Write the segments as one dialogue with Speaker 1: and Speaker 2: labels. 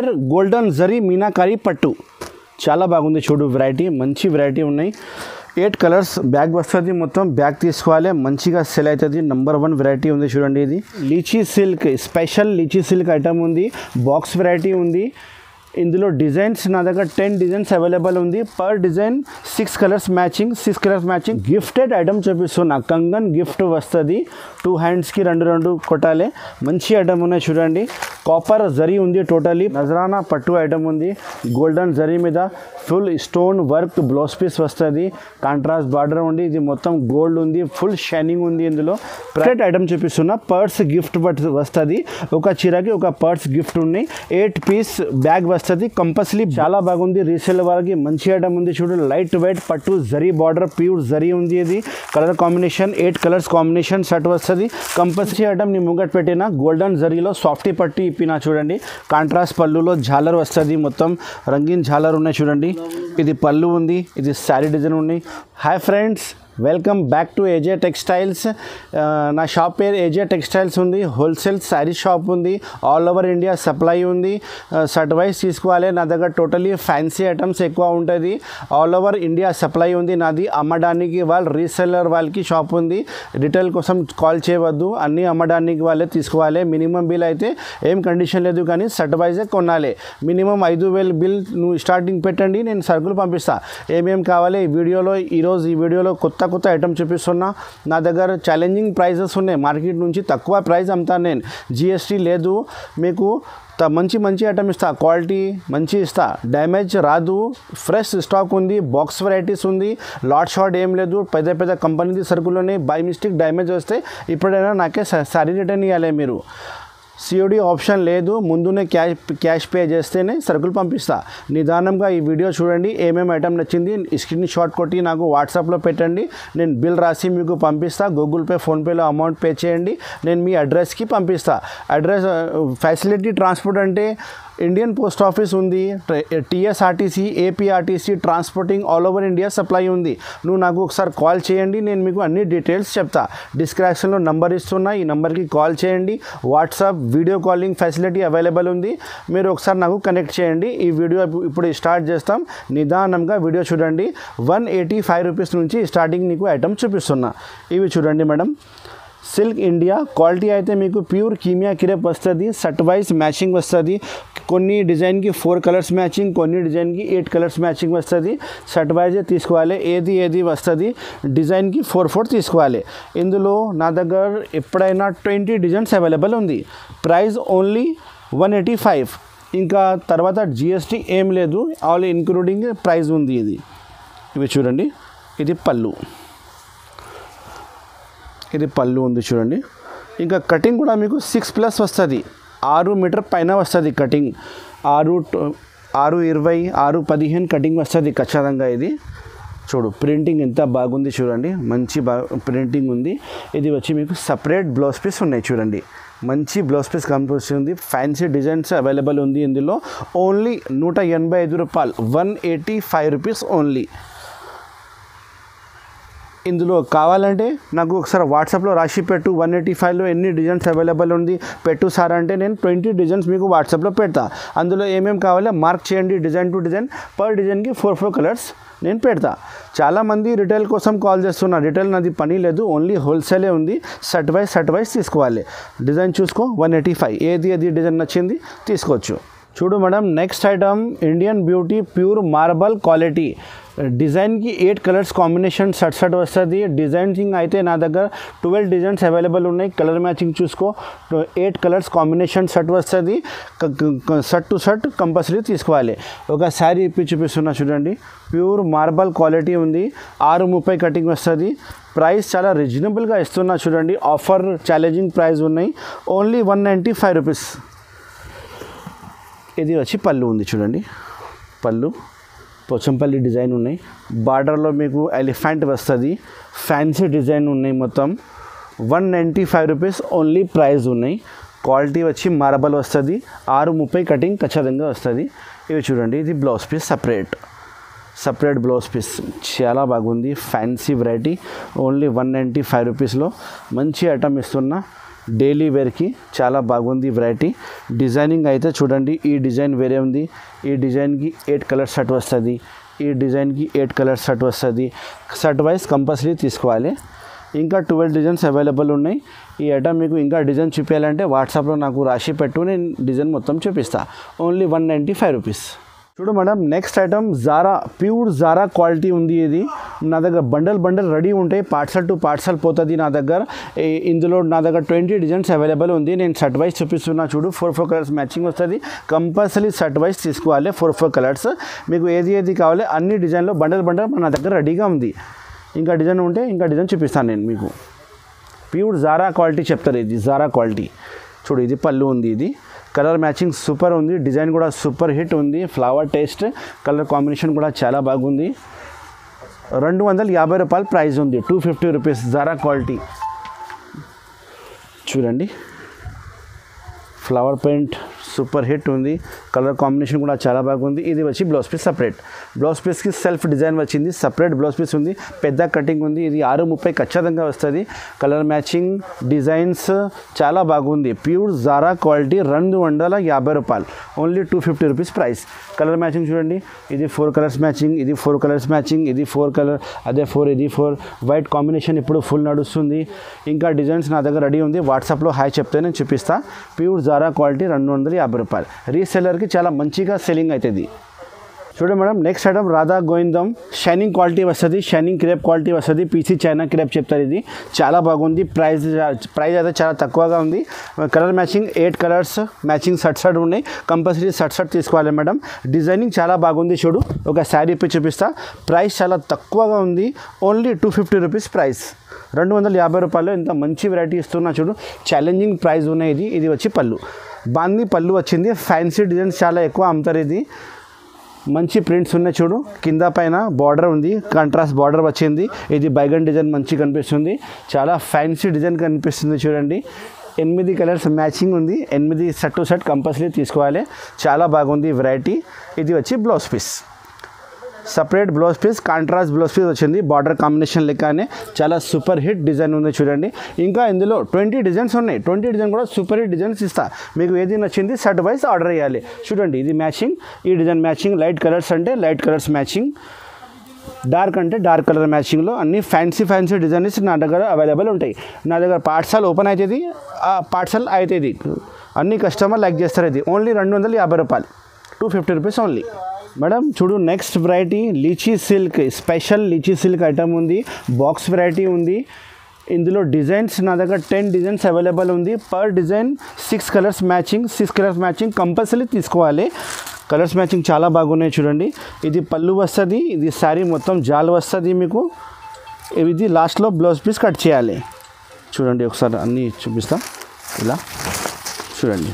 Speaker 1: Layer golden zari meenakari పట్టు చాలా బాగుంది చూడు వెరైటీ మంచి వెరైటీ ఉన్నాయి 8 కలర్స్ బ్యాగ్ వస్తుంది మొత్తం బ్యాగ్ తీసుకోవాలి మంచిగా సెల్ అవుతుంది నంబర్ 1 వెరైటీ ఉంది చూడండి ఇది lychee silk special lychee silk item ఉంది బాక్స్ వెరైటీ ఉంది ఇందులో డిజైన్స్ నా దగ్గర 10 డిజైన్స్ అవైలబుల్ ఉంది per design 6 colours matching gifted item చూపిస్తున్నా కంగన్ గిఫ్ట్ వస్తుంది 2 హ్యాండ్స్కి రెండు కొట్టాలి మంచి ఐటమ్ ఉన్నాయి చూడండి కాపర్ జరీ ఉంది టోటలీ నజరానా పట్టు ఐటమ్ ఉంది గోల్డెన్ జరీ మీద full stone work blouse piece వస్తుంది కాంట్రాస్ట్ బార్డర్ ఉంది ఇది మొత్తం గోల్డ్ ఉంది ఫుల్ షైనింగ్ ఉంది ఇందులో ప్రైవేట్ ఐటమ్ చూపిస్తున్నా పర్స్ గిఫ్ట్ వస్తుంది ఒక చీరకి ఒక పర్స్ గిఫ్ట్ ఉన్నాయి 8 పీస్ బ్యాగ్ వస్తుంది కంపల్సరీ చాలా బాగుంది రీసేల్ వాళ్ళకి మంచి ఐటమ్ ఉంది చూడు లైట్ వెయిట్ పట్టు జరీ బార్డర్ ప్యూర్ జరీ ఉంది ఇది colour combination 8 colours combination shirt వస్తుంది కంపల్సరీ ఐటమ్ నీ ముంగట్ పెట్టిన గోల్డెన్ జరీలో సాఫ్టీ పట్టి ఇప్పినా చూడండి కాంట్రాస్ట్ పళ్ళులో ఝాలర్ వస్తుంది మొత్తం రంగీన్ ఝాలర్ ఉన్నాయి చూడండి ఇది పళ్ళు ఉంది ఇది శారీ డిజైన్ ఉన్నాయి hi friends welcome back to ఏజే textiles నా షాప్ పేరు ఏజే టెక్స్టైల్స్ ఉంది హోల్సేల్ శారీ షాప్ ఉంది ఆల్ ఓవర్ ఇండియా సప్లై ఉంది షర్ట్ వైజ్ తీసుకోవాలి నా దగ్గర టోటలీ ఫ్యాన్సీ ఐటమ్స్ ఎక్కువ ఉంటుంది ఆల్ ఓవర్ ఇండియా సప్లై ఉంది నాది అమ్మడానికి రీసెల్లర్ వాళ్ళకి షాప్ ఉంది రిటైల్ కోసం కాల్ చేయవద్దు అన్నీ అమ్మడానికి వాళ్ళే తీసుకోవాలి మినిమం బిల్ అయితే ఏం కండిషన్ లేదు కానీ షర్ట్ వైజే కొనాలి మినిమం 5,000 బిల్ నువ్వు స్టార్టింగ్ పెట్టండి నేను సరుకులు పంపిస్తా ఏమేం కావాలి ఈ వీడియోలో కొత్త ఐటమ్ చూపిస్తున్నా నా దగ్గర ఛాలెంజింగ్ ప్రైజెస్ ఉన్నాయి మార్కెట్ నుంచి తక్కువ ప్రైస్ అమ్ముతాను నేను జిఎస్టీ లేదు మీకు మంచి ఐటమ్ ఇస్తా క్వాలిటీ మంచి ఇస్తా డ్యామేజ్ రాదు ఫ్రెష్ స్టాక్ ఉంది బాక్స్ వెరైటీస్ ఉంది లాట్ షార్ట్ ఏం లేదు పెద్ద కంపెనీది సరుకులోనే బై మిస్టేక్ డ్యామేజ్ వస్తే ఇప్పుడైనా నాకే సారీ రిటర్న్ ఇవ్వాలి మీరు సిఓడి ఆప్షన్ లేదు ముందునే క్యాష్ పే చేస్తేనే సరుకులు పంపిస్తా నిదానంగా ఈ వీడియో చూడండి ఏమేమి ఐటమ్ నచ్చింది స్క్రీన్ షాట్ కొట్టి నాకు వాట్సాప్లో పెట్టండి నేను బిల్ రాసి మీకు పంపిస్తా గూగుల్ పే ఫోన్పేలో అమౌంట్ పే చేయండి నేను మీ అడ్రస్కి పంపిస్తా అడ్రస్ ఫెసిలిటీ ట్రాన్స్పోర్ట్ అంటే ఇండియన్ పోస్ట్ ఆఫీస్ ఉంది TSRTC APRTC transporting all over India supply ఉంది నువ్వు నాకు ఒకసారి కాల్ చేయండి నేను మీకు అన్ని డీటెయిల్స్ చెప్తా డిస్క్రిప్షన్లో నంబర్ ఇస్తున్నా ఈ నెంబర్కి కాల్ చేయండి WhatsApp video calling facility available ఉంది మీరు ఒకసారి నాకు కనెక్ట్ చేయండి ఈ వీడియో ఇప్పుడు స్టార్ట్ చేస్తాం నిదానంగా వీడియో చూడండి 185 రూపీస్ నుంచి స్టార్టింగ్ నీకు ఐటమ్ చూపిస్తున్నా ఇవి చూడండి మేడం సిల్క్ ఇండియా క్వాలిటీ అయితే మీకు ప్యూర్ కీమియా క్రేప్ వస్తుంది షర్ట్ వైజ్ మ్యాచింగ్ వస్తుంది కొన్ని డిజైన్కి 4 కలర్స్ మ్యాచింగ్ కొన్ని డిజైన్కి 8 కలర్స్ మ్యాచింగ్ వస్తుంది షర్ట్ వైజే తీసుకోవాలి ఏది వస్తుంది డిజైన్కి 4 తీసుకోవాలి ఇందులో నా దగ్గర ఎప్పుడైనా 20 డిజైన్స్ అవైలబుల్ ఉంది ప్రైస్ ఓన్లీ 185 ఇంకా తర్వాత జిఎస్టీ ఏం లేదు ఆల్ ఇంక్లూడింగ్ ప్రైస్ ఉంది ఇవి చూడండి ఇది పళ్ళు ఉంది చూడండి ఇంకా కటింగ్ కూడా మీకు 6+ వస్తుంది 6 మీటర్ పైన వస్తుంది కటింగ్ 6:20 6:15 కటింగ్ వస్తుంది ఖచ్చితంగా ఇది చూడు ప్రింటింగ్ ఎంత బాగుంది చూడండి మంచి ప్రింటింగ్ ఉంది ఇది వచ్చి మీకు సపరేట్ బ్లౌజ్ పీస్ ఉన్నాయి చూడండి మంచి బ్లౌజ్ పీస్ కనిపిస్తుంది ఫ్యాన్సీ డిజైన్స్ అవైలబుల్ ఉంది ఇందులో ఓన్లీ 185 రూపాయలు 185 రూపీస్ ఓన్లీ ఇందులో కావాలంటే నాకు ఒకసారి వాట్సాప్లో రాసి పెట్టు 185లో ఎన్ని డిజైన్స్ అవైలబుల్ ఉంది పెట్టు సార్ అంటే నేను 20 డిజైన్స్ మీకు వాట్సాప్లో పెడతా అందులో ఏమేమి కావాలో మార్క్ చేయండి డిజైన్ టు డిజైన్ పర్ డిజైన్కి 4 కలర్స్ నేను పెడతా చాలామంది రిటైల్ కోసం కాల్ చేస్తున్నా రిటైల్ నాది పని లేదు ఓన్లీ హోల్సేలే ఉంది షర్ట్ వైజ్ తీసుకోవాలి డిజైన్ చూసుకో 185 ఏది డిజైన్ నచ్చింది తీసుకోవచ్చు చూడు madam next item Indian beauty pure marble quality డిజైన్కి 8 కలర్స్ కాంబినేషన్ షర్ట్ వస్తుంది డిజైనింగ్ అయితే నా దగ్గర 12 డిజైన్స్ అవైలబుల్ ఉన్నాయి కలర్ మ్యాచింగ్ చూసుకో 8 కలర్స్ కాంబినేషన్ షర్ట్ వస్తుంది షర్ట్ టు షర్ట్ కంపల్సరీ తీసుకోవాలి ఒక శారీ ఇప్పి చూపిస్తున్నా చూడండి ప్యూర్ మార్బల్ క్వాలిటీ ఉంది 6:30 కటింగ్ వస్తుంది ప్రైస్ చాలా రీజనబుల్గా ఇస్తున్నా చూడండి ఆఫర్ ఛాలెంజింగ్ ప్రైస్ ఉన్నాయి ఓన్లీ 195 రూపీస్ ఇది వచ్చి పళ్ళు ఉంది చూడండి పళ్ళు పోచంపల్లి డిజైన్ ఉన్నాయి బార్డర్లో మీకు ఎలిఫెంట్ వస్తుంది ఫ్యాన్సీ డిజైన్ ఉన్నాయి మొత్తం 195 రూపీస్ ఓన్లీ ప్రైస్ ఉన్నాయి క్వాలిటీ వచ్చి మార్బల్ వస్తుంది 6:30 కటింగ్ ఖచ్చితంగా వస్తుంది ఇవి చూడండి ఇది blouse piece separate blouse piece చాలా బాగుంది ఫ్యాన్సీ వెరైటీ ఓన్లీ 195 రూపీస్లో మంచి ఐటమ్ ఇస్తున్నా డైలీ వేర్కి చాలా బాగుంది వెరైటీ. డిజైనింగ్ అయితే చూడండి, ఈ డిజైన్ వేరే ఉంది. ఈ డిజైన్కి 8 కలర్స్ షర్ట్ వస్తుంది, ఈ డిజైన్కి 8 కలర్స్ షర్ట్ వస్తుంది. షర్ట్ వైజ్ కంపల్సరీ తీసుకోవాలి. ఇంకా 12 డిజైన్స్ అవైలబుల్ ఉన్నాయి. ఈ ఐటమ్ మీకు ఇంకా డిజైన్ చూపించాలంటే వాట్సాప్లో నాకు రాసి పెట్టు, నేను డిజైన్ మొత్తం చూపిస్తాను. Only 195 rupees. చూడు madam, next item Zara, pure Zara quality ఉంది. ఇది నా దగ్గర బండల్ రెడీ ఉంటాయి, పార్సల్ టు పార్సల్ పోతుంది నా దగ్గర. ఇందులో నా దగ్గర 20 డిజైన్స్ అవైలబుల్ ఉంది. నేను షర్ట్ వైజ్ చూపిస్తున్నా చూడు. 4 కలర్స్ మ్యాచింగ్ వస్తుంది. కంపల్సరీ షర్ట్ వైజ్ తీసుకోవాలి. 4 కలర్స్ మీకు ఏది కావాలి అన్ని డిజైన్లో బండల్ నా దగ్గర రెడీగా ఉంది. ఇంకా డిజైన్ ఉంటే ఇంకా డిజైన్ చూపిస్తాను నేను మీకు. ప్యూర్ జారా క్వాలిటీ చెప్తారు, ఇది జారా క్వాలిటీ. చూడు, ఇది పళ్ళు ఉంది. ఇది కలర్ మ్యాచింగ్ సూపర్ ఉంది. డిజైన్ కూడా సూపర్ హిట్ ఉంది. ఫ్లవర్ టేస్ట్, కలర్ కాంబినేషన్ కూడా చాలా బాగుంది. 250 రూపాయలు ప్రైస్ ఉంది. 250 రూపీస్ జారా క్వాలిటీ. చూడండి, ఫ్లవర్ పెయింట్ సూపర్ హిట్ ఉంది. కలర్ కాంబినేషన్ కూడా చాలా బాగుంది. ఇది వచ్చి బ్లౌజ్ పీస్ సపరేట్. బ్లౌజ్ పీస్కి సెల్ఫ్ డిజైన్ వచ్చింది, సపరేట్ బ్లౌజ్ పీస్ ఉంది. పెద్ద కటింగ్ ఉంది. ఇది 630 ఖచ్చితంగా వస్తుంది. కలర్ మ్యాచింగ్ డిజైన్స్ చాలా బాగుంది. Pure Zara quality. 250 రూపాయలు. Only 250 rupees price. Colour matching చూడండి, ఇది 4 కలర్స్ మ్యాచింగ్, ఇది 4 కలర్స్ మ్యాచింగ్, ఇది 4 కలర్, అదే 4, ఇది 4. వైట్ కాంబినేషన్ ఇప్పుడు ఫుల్ నడుస్తుంది. ఇంకా డిజైన్స్ నా దగ్గర రెడీ ఉంది. వాట్సాప్లో హాయ్ చెప్తే నేను చూపిస్తా. ప్యూర్ జారా క్వాలిటీ 250 రూపాయలు. రీసెల్లర్కి చాలా మంచిగా సెల్లింగ్ అవుతుంది. చూడండి మేడం, నెక్స్ట్ ఐటమ్ రాధా గోవిందం. షైనింగ్ క్వాలిటీ వస్తుంది, షైనింగ్ క్రేప్ క్వాలిటీ వస్తుంది. పీసీ చైనా క్రేప్ చెప్తారు. ఇది చాలా బాగుంది. ప్రైస్ అయితే చాలా తక్కువగా ఉంది. Colour matching 8 colours matching shirt ఉన్నాయి. కంపల్సరీ షర్ట్ తీసుకోవాలి మేడం. డిజైనింగ్ చాలా బాగుంది. చూడు, ఒక శారీ ఇప్పి చూపిస్తా. ప్రైస్ చాలా తక్కువగా ఉంది. Only 250 rupees price. 250 రూపాయలు. ఇంత మంచి వెరైటీ ఇస్తున్నా చూడు. ఛాలెంజింగ్ ప్రైస్ ఉన్నాయి. ఇది వచ్చి పళ్ళు, బాందీ పళ్ళు వచ్చింది. ఫ్యాన్సీ డిజైన్స్ చాలా ఎక్కువ అమ్ముతారు. ఇది మంచి ప్రింట్స్ ఉన్నాయి. చూడు, కింద పైన బార్డర్ ఉంది, కాంట్రాస్ట్ బార్డర్ వచ్చింది. ఇది బైగన్ డిజైన్ మంచి కనిపిస్తుంది. చాలా ఫ్యాన్సీ డిజైన్ కనిపిస్తుంది. చూడండి, 8 కలర్స్ మ్యాచింగ్ ఉంది. 8 షర్ట్ కంపల్సరీ తీసుకోవాలి. చాలా బాగుంది వెరైటీ. ఇది వచ్చి blouse piece, separate blouse piece, contrast blouse piece వచ్చింది. బార్డర్ కాంబినేషన్ లెక్కనే చాలా సూపర్ హిట్ డిజైన్ ఉంది. చూడండి, ఇంకా ఇందులో 20 డిజైన్స్ ఉన్నాయి. 20 డిజైన్ కూడా సూపర్ హిట్ డిజైన్స్ ఇస్తా. మీకు ఏది నచ్చింది షర్ట్ వైజ్ ఆర్డర్ చేయాలి. చూడండి, ఇది మ్యాచింగ్, ఈ డిజైన్ మ్యాచింగ్. లైట్ కలర్స్ అంటే లైట్ కలర్స్ మ్యాచింగ్, డార్క్ అంటే డార్క్ కలర్ మ్యాచింగ్లో అన్ని ఫ్యాన్సీ డిజైన్స్ నా దగ్గర అవైలబుల్ ఉంటాయి. నా దగ్గర పార్సల్ ఓపెన్ అవుతుంది, ఆ పార్సల్ అవుతుంది. అన్ని కస్టమర్ లైక్ చేస్తారు. ఇది ఓన్లీ 250 రూపాయలు. 250 రూపీస్ ఓన్లీ. మేడం చూడు, next variety lychee silk. Special lychee silk item ఉంది. బాక్స్ వెరైటీ ఉంది. ఇందులో డిజైన్స్ నా దగ్గర 10 డిజైన్స్ అవైలబుల్ ఉంది. Per design 6 colours matching compulsory తీసుకోవాలి. కలర్స్ మ్యాచింగ్ చాలా బాగున్నాయి. చూడండి, ఇది పళ్ళు వస్తుంది. ఇది శారీ మొత్తం జాల్ వస్తుంది మీకు. ఇది లాస్ట్లో బ్లౌజ్ పీస్ కట్ చేయాలి. చూడండి, ఒకసారి అన్నీ చూపిస్తా. ఇలా చూడండి,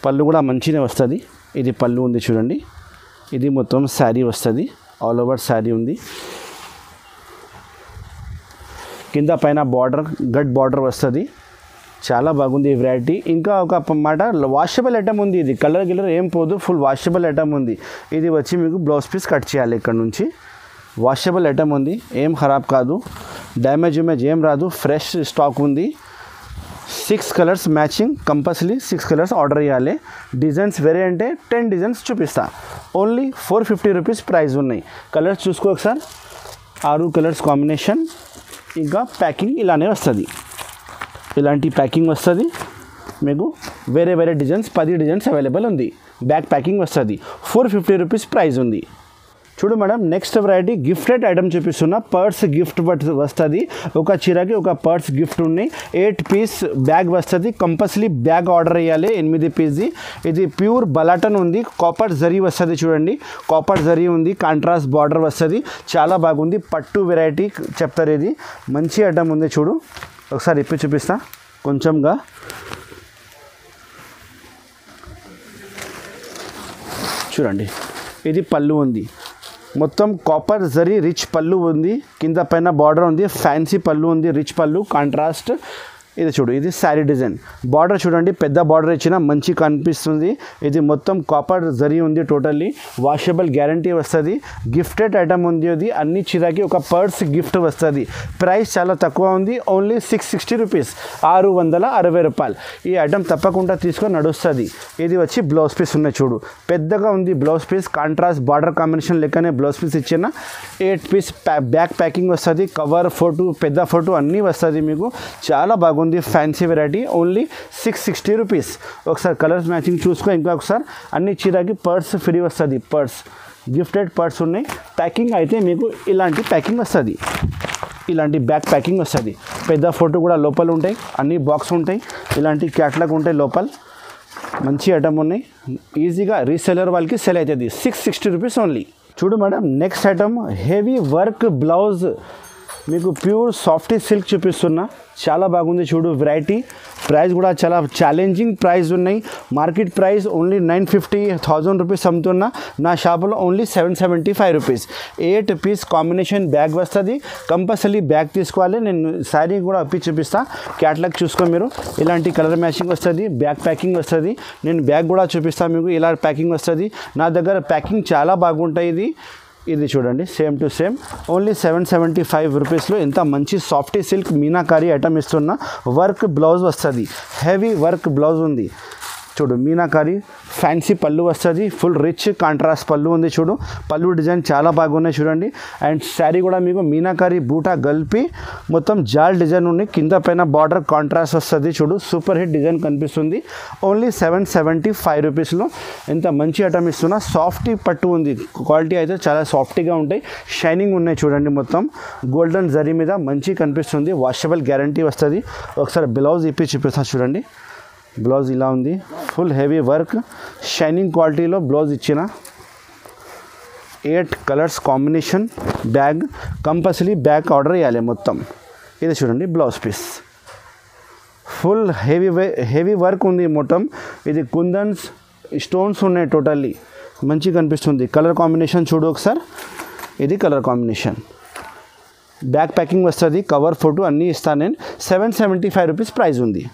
Speaker 1: పళ్ళు కూడా మంచిగా వస్తుంది. ఇది పళ్ళు ఉంది. చూడండి, ఇది మొత్తం శారీ వస్తుంది. ఆల్ ఓవర్ శారీ ఉంది. కింద పైన బార్డర్, గట్ బార్డర్ వస్తుంది. చాలా బాగుంది ఈ వెరైటీ. ఇంకా ఒక మాట, వాషబుల్ ఐటమ్ ఉంది. ఇది కలర్ ఏం పోదు, ఫుల్ వాషబుల్ ఐటమ్ ఉంది. ఇది వచ్చి మీకు బ్లౌజ్ పీస్ కట్ చేయాలి. ఇక్కడ నుంచి వాషబుల్ ఐటమ్ ఉంది, ఏం ఖరాబ్ కాదు, డ్యామేజ్ ఏం రాదు. ఫ్రెష్ స్టాక్ ఉంది. 6 colours matching compulsory 6 colours order చేయాలి. డిజైన్స్ వేరే అంటే 10 డిజైన్స్ చూపిస్తా. ఓన్లీ 450 రూపీస్ ప్రైస్ ఉన్నాయి. కలర్స్ చూసుకో ఒకసారి. 6 కలర్స్ కాంబినేషన్. ఇంకా ప్యాకింగ్ ఇలానే వస్తుంది. ఇలాంటి ప్యాకింగ్ వస్తుంది మీకు. వేరే డిజైన్స్ 10 డిజైన్స్ అవైలబుల్ ఉంది. బ్యాక్ ప్యాకింగ్ వస్తుంది. 450 రూపీస్ ప్రైస్ ఉంది. చూడు madam, next variety gifted item చూపిస్తున్నా. పర్స్ గిఫ్ట్ వస్తుంది. ఒక చీరకి ఒక పర్స్ గిఫ్ట్ ఉన్నాయి. 8 పీస్ బ్యాగ్ వస్తుంది. కంపల్సరీ బ్యాగ్ ఆర్డర్ చేయాలి. 8 పీస్ది. ఇది ప్యూర్ బలాటన్ ఉంది. కాపర్ జరీ వస్తుంది. చూడండి, కాపర్ జరీ ఉంది. కాంట్రాస్ట్ బార్డర్ వస్తుంది. చాలా బాగుంది. పట్టు వెరైటీ చెప్తారు. ఇది మంచి ఐటమ్ ఉంది. చూడు, ఒకసారి ఇప్పి చూపిస్తా కొంచెంగా. చూడండి, ఇది పళ్ళు ఉంది. మొత్తం కాపర్ జరీ రిచ్ పళ్ళు ఉంది. కింద పైన బార్డర్ ఉంది. ఫ్యాన్సీ పళ్ళు ఉంది. రిచ్ పళ్ళు, కాంట్రాస్ట్ ఇది చూడు, ఇది శారీ డిజైన్. బార్డర్ చూడండి, పెద్ద బార్డర్ ఇచ్చిన మంచి కనిపిస్తుంది. ఇది మొత్తం కాపర్ జరీ ఉంది. టోటల్లీ వాషబుల్ గ్యారంటీ వస్తుంది. గిఫ్టెడ్ ఐటమ్ ఉంది. ఇది అన్ని చీరకి ఒక పర్స్ గిఫ్ట్ వస్తుంది. ప్రైస్ చాలా తక్కువ ఉంది, ఓన్లీ 660 రూపీస్, 660 రూపాయలు. ఈ ఐటమ్ తప్పకుండా తీసుకొని నడుస్తుంది. ఇది వచ్చి బ్లౌజ్ పీస్ ఉన్నాయి చూడు, పెద్దగా ఉంది blouse piece. Contrast border combination లెక్కనే బ్లౌజ్ పీస్ ఇచ్చిన 8 పీస్ బ్యాక్ ప్యాకింగ్ వస్తుంది. కవర్ ఫోటో, పెద్ద ఫోటో అన్నీ వస్తుంది మీకు. చాలా బాగుంది, ఫ్యాన్సీ వెరైటీ. Only 660 rupees. ఒకసారి కలర్స్ మ్యాచింగ్ చూసుకో. ఇంకా ఒకసారి అన్ని చీరకి పర్స్ ఫ్రీ వస్తుంది. పర్స్ గిఫ్టెడ్ పర్స్ ఉన్నాయి. ప్యాకింగ్ అయితే మీకు ఇలాంటి ప్యాకింగ్ వస్తుంది. ఇలాంటి బ్యాక్ ప్యాకింగ్ వస్తుంది. పెద్ద ఫోటో కూడా లోపల ఉంటాయి. అన్ని బాక్స్ ఉంటాయి. ఇలాంటి క్యాట్లాగ్ ఉంటాయి లోపల. మంచి ఐటమ్ ఉన్నాయి. ఈజీగా రీసెలర్ వాళ్ళకి సెల్ అవుతుంది. 660 రూపీస్ ఓన్లీ. చూడు madam, next item heavy work blouse, మీకు ప్యూర్ సాఫ్టీ సిల్క్ చూపిస్తున్నా. చాలా బాగుంది చూడు వెరైటీ. ప్రైస్ కూడా చాలా ఛాలెంజింగ్ ప్రైస్ ఉన్నాయి. మార్కెట్ ప్రైస్ ఓన్లీ 950,000 రూపీస్ అమ్ముతున్నా. నా షాపులో only 775 rupees. 8 piece combination bag వస్తుంది. కంపల్సరీ బ్యాగ్ తీసుకోవాలి. నేను శారీ కూడా అప్పి చూపిస్తా. క్యాట్లాగ్ చూసుకో మీరు. ఇలాంటి కలర్ మ్యాచింగ్ వస్తుంది. బ్యాగ్ ప్యాకింగ్ వస్తుంది. నేను బ్యాగ్ కూడా చూపిస్తాను మీకు. ఇలా ప్యాకింగ్ వస్తుంది. నా దగ్గర ప్యాకింగ్ చాలా బాగుంటాయి. ఇది చూడండి, సేమ్ టు సేమ్. ఓన్లీ 775 రూపీస్లో ఇంత మంచి సాఫ్టీ సిల్క్ మీనాకారి ఐటమ్ ఇస్తున్నా. వర్క్ బ్లౌజ్ వస్తుంది. హెవీ వర్క్ బ్లౌజ్ ఉంది చూడు. మీనాకారి ఫ్యాన్సీ పళ్ళు వస్తుంది. ఫుల్ రిచ్ కాంట్రాస్ట్ పళ్ళు ఉంది చూడు. పళ్ళు డిజైన్ చాలా బాగున్నాయి చూడండి. అండ్ శారీ కూడా మీకు మీనాకారి బూటా గల్పి మొత్తం జాల్ డిజైన్ ఉంది. కింద పైన బార్డర్ కాంట్రాస్ట్ వస్తుంది చూడు. సూపర్ హిట్ డిజైన్ కనిపిస్తుంది. ఓన్లీ 775 రూపీస్లో ఇంత మంచి ఐటమ్ ఇస్తున్నా. సాఫ్టీ పట్టు ఉంది. క్వాలిటీ అయితే చాలా సాఫ్టీగా ఉంటాయి. షైనింగ్ ఉన్నాయి చూడండి. మొత్తం గోల్డెన్ జరీ మీద మంచి కనిపిస్తుంది. వాషబుల్ గ్యారంటీ వస్తుంది. ఒకసారి బ్లౌజ్ ఇప్పి చూపిస్తా చూడండి. బ్లౌజ్ ఇలా ఉంది. ఫుల్ హెవీ వర్క్ షైనింగ్ క్వాలిటీలో బ్లౌజ్ ఇచ్చిన. 8 colours combination bag. Compulsory bag order చేయాలి మొత్తం. ఇది చూడండి blouse piece. Full heavy work ఉంది మొత్తం. ఇది కుందన్స్ స్టోన్స్ ఉన్నాయి టోటల్లీ. మంచి కనిపిస్తుంది. కలర్ కాంబినేషన్ చూడు ఒకసారి. ఇది కలర్ కాంబినేషన్. బ్యాక్ ప్యాకింగ్ వస్తుంది. కవర్ ఫోటో అన్నీ ఇస్తాను నేను. 775 రూపీస్ ప్రైస్ ఉంది.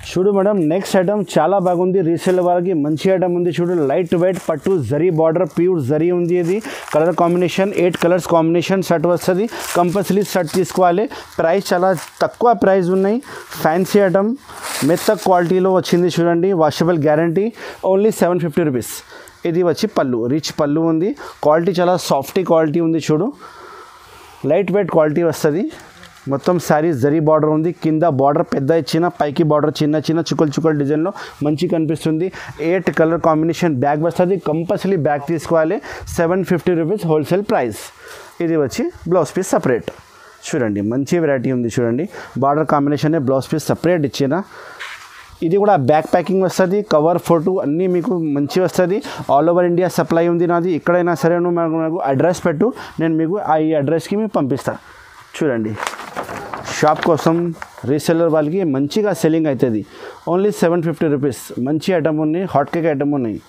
Speaker 1: చూడు మేడం, నెక్స్ట్ ఐటమ్ చాలా బాగుంది. రీసేల్ వాళ్ళకి మంచి ఐటమ్ ఉంది చూడు. లైట్ వెయిట్ పట్టు జరీ బార్డర్ ప్యూర్ జరీ ఉంది. ఇది colour combination 8 colours combination shirt వస్తుంది. కంపల్సరీ షర్ట్ తీసుకోవాలి. ప్రైస్ చాలా తక్కువ ప్రైస్ ఉన్నాయి. ఫ్యాన్సీ ఐటమ్ మెత్త క్వాలిటీలో వచ్చింది చూడండి. Washable guarantee. Only 750 rupees. ఇది వచ్చి పళ్ళు, రిచ్ పళ్ళు ఉంది. క్వాలిటీ చాలా సాఫ్టీ క్వాలిటీ ఉంది చూడు. లైట్ వెయిట్ క్వాలిటీ వస్తుంది. మొత్తం శారీ జరీ బార్డర్ ఉంది. కింద బార్డర్ పెద్ద ఇచ్చిన, పైకి బార్డర్ చిన్న చిన్న చుక్కలు డిజైన్లో మంచి కనిపిస్తుంది. 8 కలర్ కాంబినేషన్ బ్యాగ్ వస్తుంది. కంపల్సరీ బ్యాగ్ తీసుకోవాలి. 750 రూపీస్ హోల్సేల్ ప్రైస్. ఇది వచ్చి బ్లౌజ్ పీస్ సపరేట్. చూడండి మంచి వెరైటీ ఉంది చూడండి. Border combination blouse piece separate ఇచ్చిన. ఇది కూడా బ్యాక్ ప్యాకింగ్ వస్తుంది. కవర్ ఫోటో అన్నీ మీకు మంచి వస్తుంది. ఆల్ ఓవర్ ఇండియా సప్లై ఉంది నాది. ఎక్కడైనా సరే నువ్వు నాకు అడ్రస్ పెట్టు, నేను మీకు ఈ అడ్రస్కి మీకు పంపిస్తాను. చూడండి, షాప్ కోసం రీసెల్లర్ వాళ్ళకి మంచిగా సెల్లింగ్ అవుతుంది. Only 750 rupees. మంచి ఐటమ్ ఉన్నాయి. హాట్ కేక్ ఐటమ్ ఉన్నాయి.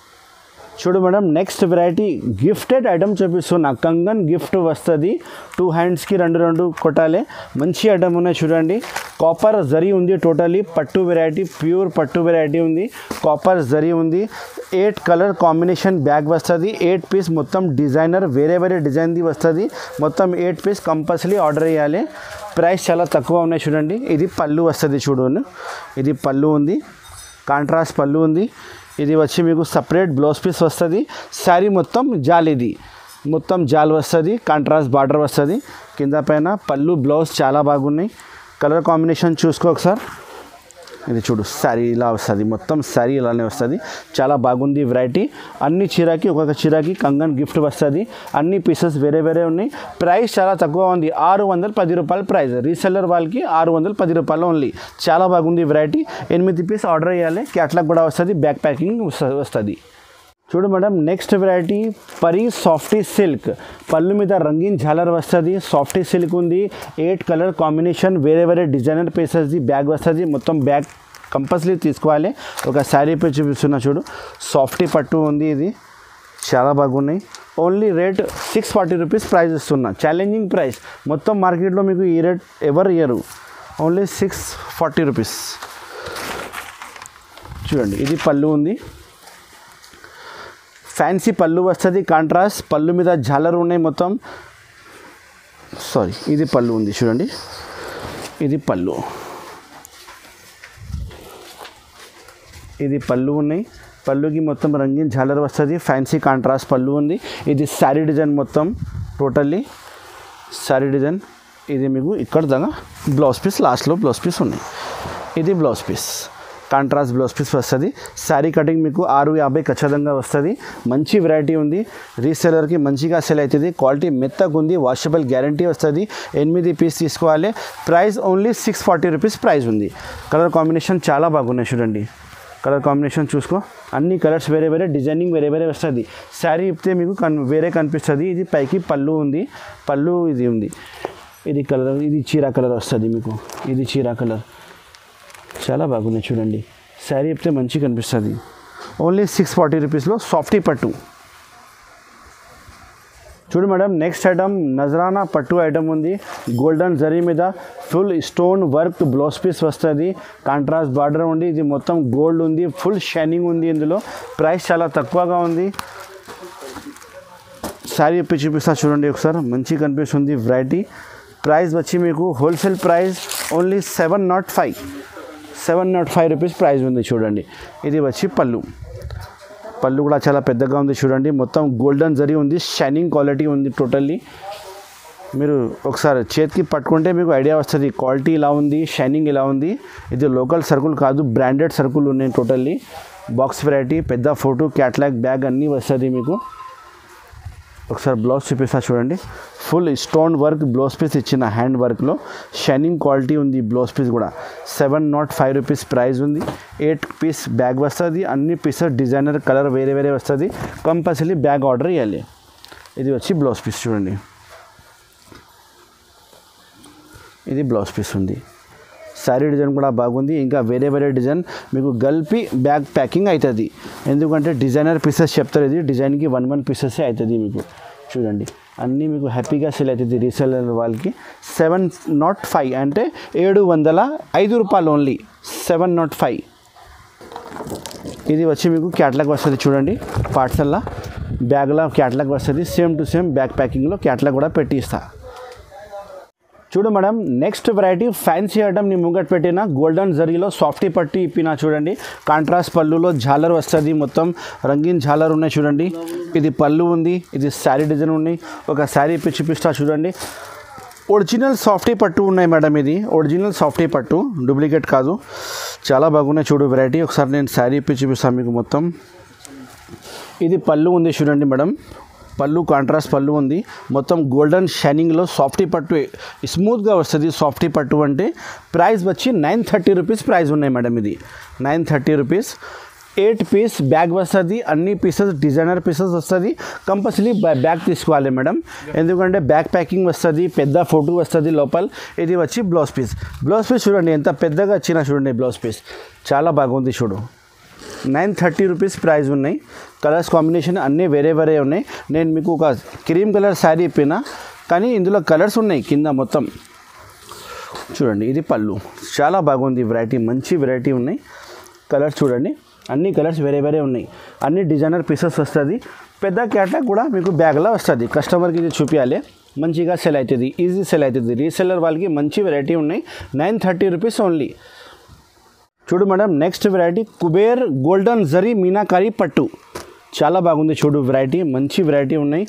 Speaker 1: చూడు madam, next variety gifted item చూపిస్తున్నా. కంగన్ గిఫ్ట్ వస్తుంది. 2 హ్యాండ్స్కి 2 కొట్టాలి. మంచి ఐటమ్ ఉన్నాయి చూడండి. కాపర్ జరీ ఉంది. టోటలీ పట్టు వెరైటీ, ప్యూర్ పట్టు వెరైటీ ఉంది. కాపర్ జరీ ఉంది. 8 కలర్ కాంబినేషన్ బ్యాగ్ వస్తుంది. 8 పీస్ మొత్తం డిజైనర్ వేరే డిజైన్ది వస్తుంది. మొత్తం 8 పీస్ కంపల్సరీ ఆర్డర్ చేయాలి. ప్రైస్ చాలా తక్కువ ఉన్నాయి చూడండి. ఇది పళ్ళు వస్తుంది చూడండి. ఇది పళ్ళు ఉంది. కాంట్రాస్ట్ పళ్ళు ఉంది. ఇది వచ్చి మీకు సపరేట్ బ్లౌజ్ పీస్ వస్తుంది. శారీ మొత్తం జాల్, ఇది మొత్తం జాల్ వస్తుంది. కాంట్రాస్ట్ బార్డర్ వస్తుంది. కింద పైన పళ్ళు బ్లౌజ్ చాలా బాగున్నాయి. కలర్ కాంబినేషన్ చూసుకో ఒకసారి. ఇది చూడు, శారీ ఇలా వస్తుంది. మొత్తం శారీ ఇలానే వస్తుంది. చాలా బాగుంది వెరైటీ. అన్ని చీరకి ఒక్కొక్క చీరకి కంగన్ గిఫ్ట్ వస్తుంది. అన్ని పీసెస్ వేరే ఉన్నాయి. ప్రైస్ చాలా తక్కువ ఉంది. 610 రూపాయలు ప్రైస్. రీసెల్లర్ వాళ్ళకి 610 రూపాయలు ఓన్లీ. చాలా బాగుంది వెరైటీ. 8 పీస్ ఆర్డర్ చేయాలి. క్యాట్లాగ్ కూడా వస్తుంది. బ్యాక్ ప్యాకింగ్ వస్తుంది. చూడు madam, next variety Pari softy silk. పళ్ళు మీద రంగీన్ ఝాలర్ వస్తుంది. సాఫ్టీ సిల్క్ ఉంది. 8 కలర్ కాంబినేషన్ వేరే డిజైనర్ పీసెస్ది బ్యాగ్ వస్తుంది. మొత్తం బ్యాగ్ కంపల్సరీ తీసుకోవాలి. ఒక శారీ పై చూపిస్తున్నా చూడు. సాఫ్టీ పట్టు ఉంది. ఇది చాలా బాగున్నాయి. ఓన్లీ రేట్ 640 రూపీస్ ప్రైస్ ఇస్తున్నా. Challenging price. మొత్తం మార్కెట్లో మీకు ఈ రేట్ ఎవరు ఇయ్యరు. Only 640 rupees. చూడండి ఇది పళ్ళు ఉంది, ఫ్యాన్సీ పళ్ళు వస్తుంది, కాంట్రాస్ట్ పళ్ళు మీద జాలర్ ఉన్నాయి మొత్తం. సారీ, ఇది పళ్ళు ఉంది చూడండి, ఇది పళ్ళు, ఇది పళ్ళు ఉన్నాయి. పళ్ళుకి మొత్తం రంగీన్ జాలర్ వస్తుంది, ఫ్యాన్సీ కాంట్రాస్ట్ పళ్ళు ఉంది. ఇది శారీ డిజైన్ మొత్తం టోటల్లీ శారీ డిజైన్. ఇది మీకు ఇక్కడ దాకా బ్లౌజ్ పీస్, లాస్ట్లో బ్లౌజ్ పీస్ ఉన్నాయి. ఇది blouse piece, contrast blouse piece వస్తుంది. శారీ కటింగ్ మీకు 650 ఖచ్చితంగా వస్తుంది. మంచి వెరైటీ ఉంది, రీసెలర్కి మంచిగా సెల్ అవుతుంది. క్వాలిటీ మెత్తగా ఉంది, వాషబుల్ గ్యారంటీ వస్తుంది. 8 పీస్ తీసుకోవాలి. ప్రైస్ ఓన్లీ 640 రూపీస్ ప్రైస్ ఉంది. కలర్ కాంబినేషన్ చాలా బాగున్నాయి చూడండి, కలర్ కాంబినేషన్ చూసుకో. అన్ని కలర్స్ వేరే వేరే, డిజైనింగ్ వేరే వేరే వస్తుంది. శారీ ఇప్పితే మీకు వేరే కనిపిస్తుంది. ఇది పైకి పళ్ళు ఉంది, పళ్ళు ఇది ఉంది. ఇది కలర్, ఇది చీరా కలర్ వస్తుంది మీకు. ఇది చీరా కలర్ చాలా బాగున్నాయి చూడండి. శారీ ఇప్పితే మంచిగా కనిపిస్తుంది. ఓన్లీ 640 రూపీస్లో సాఫ్టీ పట్టు. చూడు మేడం, నెక్స్ట్ ఐటమ్ నజరానా పట్టు ఐటమ్ ఉంది. గోల్డెన్ జరీ మీద full stone work blouse piece వస్తుంది, కాంట్రాస్ట్ బార్డర్ ఉంది. ఇది మొత్తం గోల్డ్ ఉంది, ఫుల్ షైనింగ్ ఉంది. ఇందులో ప్రైస్ చాలా తక్కువగా ఉంది. శారీ ఇప్పి చూపిస్తా చూడండి ఒకసారి, మంచిగా కనిపిస్తుంది వెరైటీ. ప్రైస్ వచ్చి మీకు wholesale price only 705 rupees price ఉంది చూడండి. ఇది వచ్చి పళ్ళు, పళ్ళు కూడా చాలా పెద్దగా ఉంది చూడండి. మొత్తం గోల్డెన్ జరీ ఉంది, షైనింగ్ క్వాలిటీ ఉంది టోటల్లీ. మీరు ఒకసారి చేతికి పట్టుకుంటే మీకు ఐడియా వస్తుంది క్వాలిటీ ఇలా ఉంది, షైనింగ్ ఇలా ఉంది. ఇది లోకల్ సర్కుల్ కాదు, బ్రాండెడ్ సర్కుల్ ఉన్నాయి టోటల్లీ. బాక్స్ వెరైటీ, పెద్ద ఫోటో, క్యాట్లాగ్ బ్యాగ్ అన్నీ వస్తుంది మీకు. ఒకసారి బ్లౌజ్ చూపిస్తా చూడండి, full stone work blouse piece ఇచ్చిన హ్యాండ్ వర్క్లో షైనింగ్ క్వాలిటీ ఉంది. బ్లౌజ్ పీస్ కూడా 705 రూపీస్ ప్రైస్ ఉంది. 8 పీస్ బ్యాగ్ వస్తుంది. అన్ని పీసెస్ డిజైనర్ కలర్ వేరే వేరే వస్తుంది. కంపల్సరీ బ్యాగ్ ఆర్డర్ ఇవ్వాలి. ఇది వచ్చి బ్లౌజ్ పీస్ చూడండి, ఇది బ్లౌజ్ పీస్ ఉంది. శారీ డిజైన్ కూడా బాగుంది. ఇంకా వేరే వేరే డిజైన్ మీకు గల్పి బ్యాగ్ ప్యాకింగ్ అవుతుంది, ఎందుకంటే డిజైనర్ పీసెస్ చెప్తారు. ఇది డిజైన్కి 1 పీసెస్ అవుతుంది మీకు. చూడండి అన్నీ మీకు హ్యాపీగా సేల్ అవుతుంది రీసెలర్ వాళ్ళకి. 705 అంటే 705 రూపాయలు ఓన్లీ, 705. ఇది వచ్చి మీకు క్యాట్లాగ్ వస్తుంది చూడండి, పార్సల్లో బ్యాగ్లో క్యాట్లాగ్ వస్తుంది. సేమ్ టు సేమ్ బ్యాగ్ ప్యాకింగ్లో క్యాట్లాగ్ కూడా పెట్టి ఇస్తా. చూడు madam, next variety fancy item ని ముంగట్ పెట్టిన గోల్డెన్ జరీలో సాఫ్టీ పట్టి ఇప్పిన చూడండి. కాంట్రాస్ట్ పళ్ళులో జాలర్ వస్తుంది, మొత్తం రంగీన్ జాలర్ ఉన్నాయి చూడండి. ఇది పళ్ళు ఉంది, ఇది శారీ డిజైన్ ఉన్నాయి. ఒక శారీ ఇప్పి చూపిస్తా చూడండి. ఒరిజినల్ సాఫ్టీ పట్టు ఉన్నాయి మేడం, ఇది ఒరిజినల్ సాఫ్టీ పట్టు, డూప్లికేట్ కాదు. చాలా బాగున్నాయి చూడు వెరైటీ. ఒకసారి నేను శారీ ఇప్పి చూపిస్తాను మీకు మొత్తం. ఇది పళ్ళు ఉంది చూడండి మేడం, పళ్ళు కాంట్రాస్ట్ పళ్ళు ఉంది. మొత్తం గోల్డెన్ షైనింగ్లో సాఫ్టీ పట్టు స్మూత్గా వస్తుంది. సాఫ్టీ పట్టు అంటే ప్రైస్ వచ్చి 930 రూపీస్ ప్రైస్ ఉన్నాయి మేడం. ఇది 930 రూపీస్. 8 పీస్ బ్యాగ్ వస్తుంది. అన్ని పీసెస్ డిజైనర్ పీసెస్ వస్తుంది. కంపల్సరీ బ్యాగ్ తీసుకోవాలి మేడం, ఎందుకంటే బ్యాగ్ ప్యాకింగ్ వస్తుంది, పెద్ద ఫోటో వస్తుంది లోపల. ఇది వచ్చి బ్లౌజ్ పీస్. బ్లౌజ్ పీస్ చూడండి ఎంత పెద్దగా వచ్చినా చూడండి. బ్లౌజ్ పీస్ చాలా బాగుంది చూడు. 930 రూపీస్ ప్రైస్ ఉన్నాయి. కలర్స్ కాంబినేషన్ అన్నీ వేరే వేరే ఉన్నాయి. నేను మీకు ఒక క్రీమ్ కలర్ శారీ ఇప్పిన, కానీ ఇందులో కలర్స్ ఉన్నాయి కింద మొత్తం చూడండి. ఇది పళ్ళు, చాలా బాగుంది వెరైటీ, మంచి వెరైటీ ఉన్నాయి. కలర్స్ చూడండి, అన్ని కలర్స్ వేరే వేరే ఉన్నాయి. అన్ని డిజైనర్ పీసెస్ వస్తుంది. పెద్ద క్యాట్లాగ్ కూడా మీకు బ్యాగ్లో వస్తుంది. కస్టమర్కి ఇది చూపించాలి, మంచిగా సెల్ అవుతుంది, ఈజీ సెల్ అవుతుంది. రీసెల్లర్ వాళ్ళకి మంచి వెరైటీ ఉన్నాయి. 930 రూపీస్ ఓన్లీ. చూడు madam, next variety Kuber golden zari meenakari పట్టు, చాలా బాగుంది చూడు వెరైటీ, మంచి వెరైటీ ఉన్నాయి.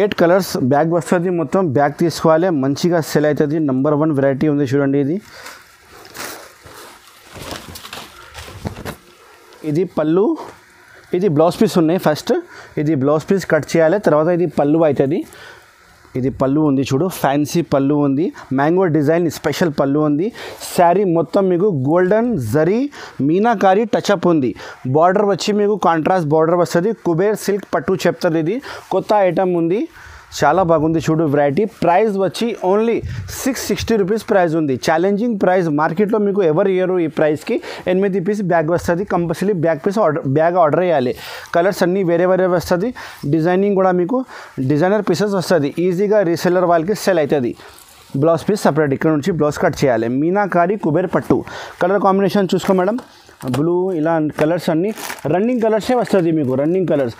Speaker 1: 8 కలర్స్ బ్యాగ్ వస్తుంది. మొత్తం బ్యాగ్ తీసుకోవాలి, మంచిగా సెల్ అవుతుంది. నెంబర్ 1 వెరైటీ ఉంది చూడండి. ఇది పళ్ళు, ఇది బ్లౌజ్ పీస్ ఉన్నాయి. ఫస్ట్ ఇది బ్లౌజ్ పీస్ కట్ చేయాలి, తర్వాత ఇది పళ్ళు అవుతుంది. ఇది పళ్ళు ఉంది చూడు, ఫ్యాన్సీ పళ్ళు ఉంది. మ్యాంగో డిజైన్ స్పెషల్ పళ్ళు ఉంది. శారీ మొత్తం మీకు గోల్డెన్ జరీ మీనాకారి టచ్అప్ ఉంది. బార్డర్ వచ్చి మీకు కాంట్రాస్ట్ బార్డర్ వస్తుంది. కుబేర్ సిల్క్ పట్టు చెప్తారు. ఇది కొత్త ఐటమ్ ఉంది, చాలా బాగుంది చూడు వెరైటీ. ప్రైస్ వచ్చి ఓన్లీ 660 రూపీస్ ప్రైస్ ఉంది. ఛాలెంజింగ్ ప్రైస్, మార్కెట్లో మీకు ఎవరు ఇయ్యరు ఈ ప్రైస్కి. 8 పీస్ బ్యాగ్ వస్తుంది. కంపల్సరీ బ్యాగ్ ఆర్డర్ చేయాలి. కలర్స్ అన్నీ వేరే వేరే వస్తుంది. డిజైనింగ్ కూడా మీకు డిజైనర్ పీసెస్ వస్తుంది. ఈజీగా రీసెల్లర్ వాళ్ళకి సెల్ అవుతుంది. బ్లౌజ్ పీస్ సపరేట్, ఇక్కడ నుంచి బ్లౌజ్ కట్ చేయాలి. మీనాకారి కుబేర్ పట్టు కలర్ కాంబినేషన్ చూసుకో మేడం. బ్లూ ఇలా కలర్స్ అన్నీ రన్నింగ్ కలర్సే వస్తుంది మీకు, రన్నింగ్ కలర్స్.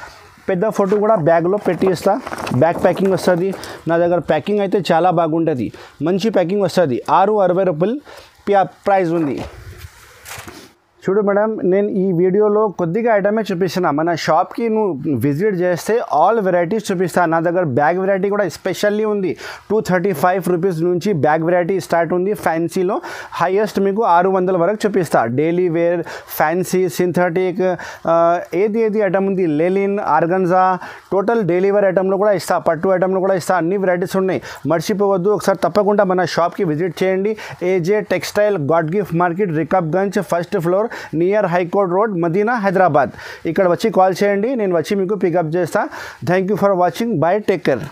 Speaker 1: పెద్ద ఫోటో కూడా బ్యాగ్లో పెట్టి ఇస్తా, బ్యాగ్ ప్యాకింగ్ వస్తుంది నా దగ్గర. ప్యాకింగ్ అయితే చాలా బాగుంటుంది, మంచి ప్యాకింగ్ వస్తుంది. 660 రూపాయలు ప్రైస్ ఉంది. చూడు మేడం, నేను ఈ వీడియోలో కొద్దిగా ఐటమే చూపిస్తున్నా. మన షాప్కి నువ్వు విజిట్ చేస్తే ఆల్ వెరైటీస్ చూపిస్తాను. నా దగ్గర బ్యాగ్ వెరైటీ కూడా స్పెషల్లీ ఉంది. 235 రూపీస్ నుంచి బ్యాగ్ వెరైటీ స్టార్ట్ ఉంది. ఫ్యాన్సీలో హైయెస్ట్ మీకు 600 వరకు చూపిస్తా. డైలీ వేర్, ఫ్యాన్సీ, సింథటిక్, ఏది ఐటమ్ ఉంది, లెలిన్, ఆర్గన్జా, టోటల్ డైలీ వేర్ ఐటమ్లో కూడా ఇస్తా, పట్టు ఐటమ్లో కూడా ఇస్తా. అన్ని వెరైటీస్ ఉన్నాయి, మర్చిపోవద్దు. ఒకసారి తప్పకుండా మన షాప్కి విజిట్ చేయండి. AJ textile, God gift market, Rikabganj, first floor, near high court road, Madina, Hyderabad. ఇక్కడ వచ్చి కాల్ చేయండి, నేను వచ్చి మీకు పికప్ చేస్తా. Thank you for watching. Bye, take care.